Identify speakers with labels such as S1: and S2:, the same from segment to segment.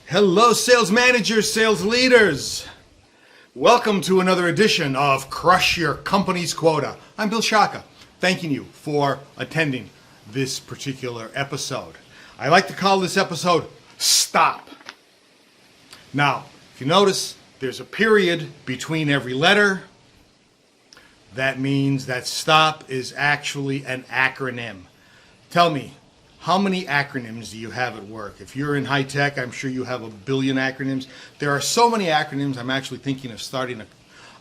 S1: Hello, sales managers, sales leaders. Welcome to another edition of Crush Your Company's Quota. I'm Bill Shaka, thanking you for attending this particular episode. I like to call this episode Stop. Now, if you notice, there's a period between every letter. That means that STOP is actually an acronym. Tell me, how many acronyms do you have at work? If you're in high tech, I'm sure you have a billion acronyms. There are so many acronyms, I'm actually thinking of starting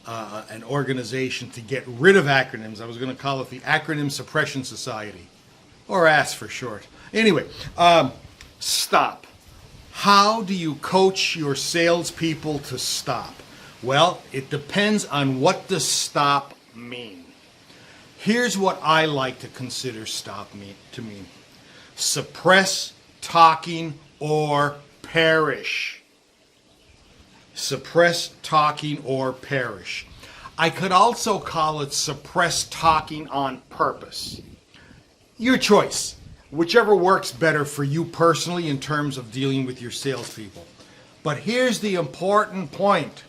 S1: an organization to get rid of acronyms. I was going to call it the Acronym Suppression Society, or ASS for short. Anyway, STOP. How do you coach your salespeople to stop? Well, it depends on what does stop mean. Here's what I like to consider stop to mean. Suppress talking or perish. Suppress talking or perish. I could also call it suppress talking on purpose. Your choice. Whichever works better for you personally in terms of dealing with your salespeople. But here's the important point.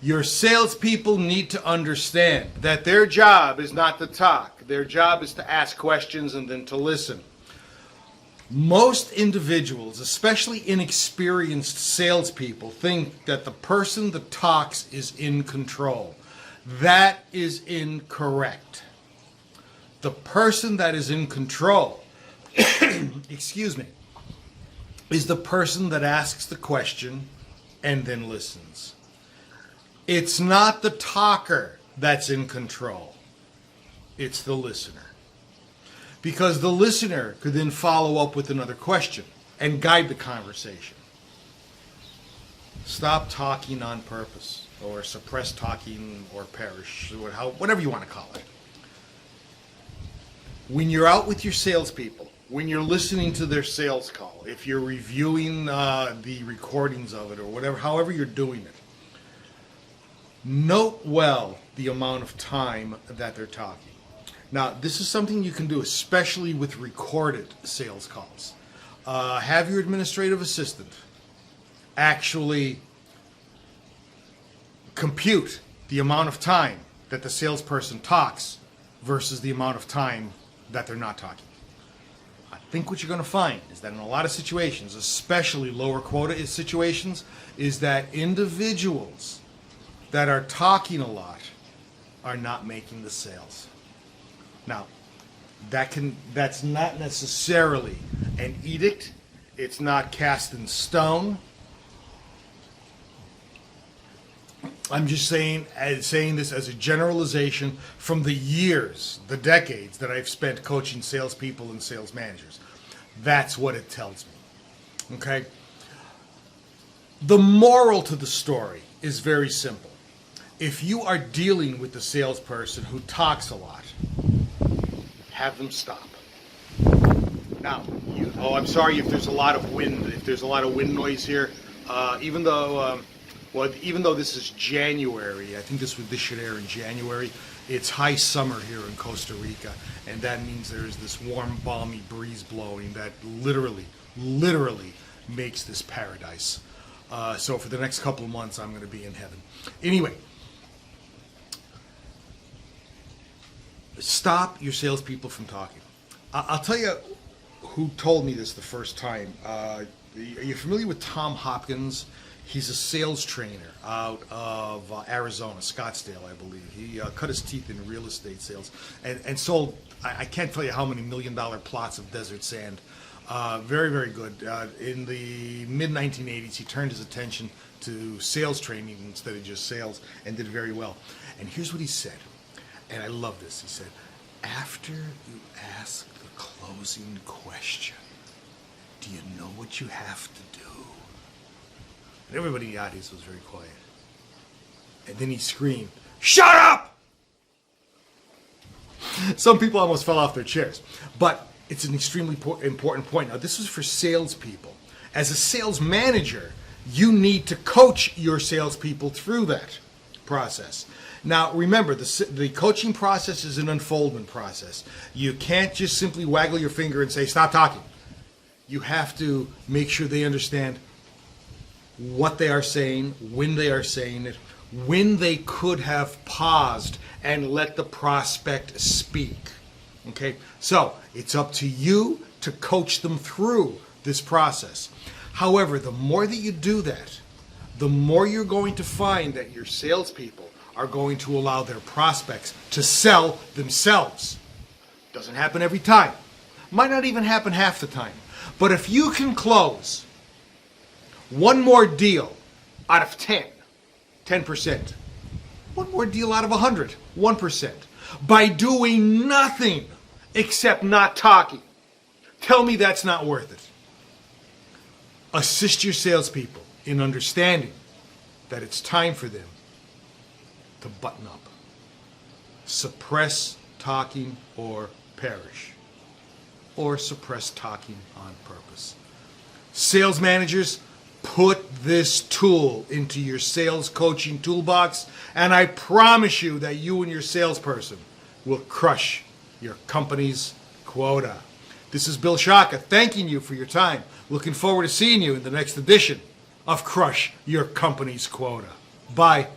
S1: Your salespeople need to understand that their job is not to talk. Their job is to ask questions and then to listen. Most individuals, especially inexperienced salespeople, think that the person that talks is in control. That is incorrect. The person that is in control, excuse me, is the person that asks the question and then listens. It's not the talker that's in control. It's the listener. Because the listener could then follow up with another question and guide the conversation. Stop talking on purpose, or suppress talking or perish, or whatever you want to call it. When you're out with your salespeople, when you're listening to their sales call, if you're reviewing the recordings of it or whatever, however you're doing it, note well the amount of time that they're talking. Now, this is something you can do, especially with recorded sales calls. Have your administrative assistant actually compute the amount of time that the salesperson talks versus the amount of time that they're not talking. I think what you're going to find is that in a lot of situations, especially lower quota situations, is that individuals that are talking a lot are not making the sales. Now, that's not necessarily an edict. It's not cast in stone. I'm just saying this as a generalization from the years, the decades that I've spent coaching salespeople and sales managers. That's what it tells me. Okay? The moral to the story is very simple. If you are dealing with a salesperson who talks a lot, have them stop. Now, I'm sorry if there's a lot of wind. If there's a lot of wind noise here, even though this is January, I think this should air in January. It's high summer here in Costa Rica, and that means there's this warm, balmy breeze blowing that literally makes this paradise. So for the next couple of months, I'm going to be in heaven. Anyway. Stop your salespeople from talking. I'll tell you who told me this the first time. Are you familiar with Tom Hopkins? He's a sales trainer out of Arizona, Scottsdale, I believe. He cut his teeth in real estate sales and sold, I can't tell you how many $1 million plots of desert sand. Very, very good. In the mid-1980s, he turned his attention to sales training instead of just sales and did very well. And here's what he said. And I love this. He said, after you ask the closing question, do you know what you have to do? And everybody in the audience was very quiet. And then he screamed, shut up! Some people almost fell off their chairs. But it's an extremely important point. Now, this is for salespeople. As a sales manager, you need to coach your salespeople through that process. Now, remember, the coaching process is an unfoldment process. You can't just simply waggle your finger and say, stop talking. You have to make sure they understand what they are saying, when they are saying it, when they could have paused and let the prospect speak. Okay, so it's up to you to coach them through this process. However, the more that you do that, the more you're going to find that your salespeople are going to allow their prospects to sell themselves. Doesn't happen every time. Might not even happen half the time. But if you can close one more deal out of 10, 10%, one more deal out of 100, 1%, by doing nothing except not talking, tell me that's not worth it. Assist your salespeople in understanding that it's time for them to button up. Suppress talking or perish. Or suppress talking on purpose. Sales managers, put this tool into your sales coaching toolbox, and I promise you that you and your salesperson will crush your company's quota. This is Bill Shaka thanking you for your time. Looking forward to seeing you in the next edition of Crush Your Company's Quota. Bye.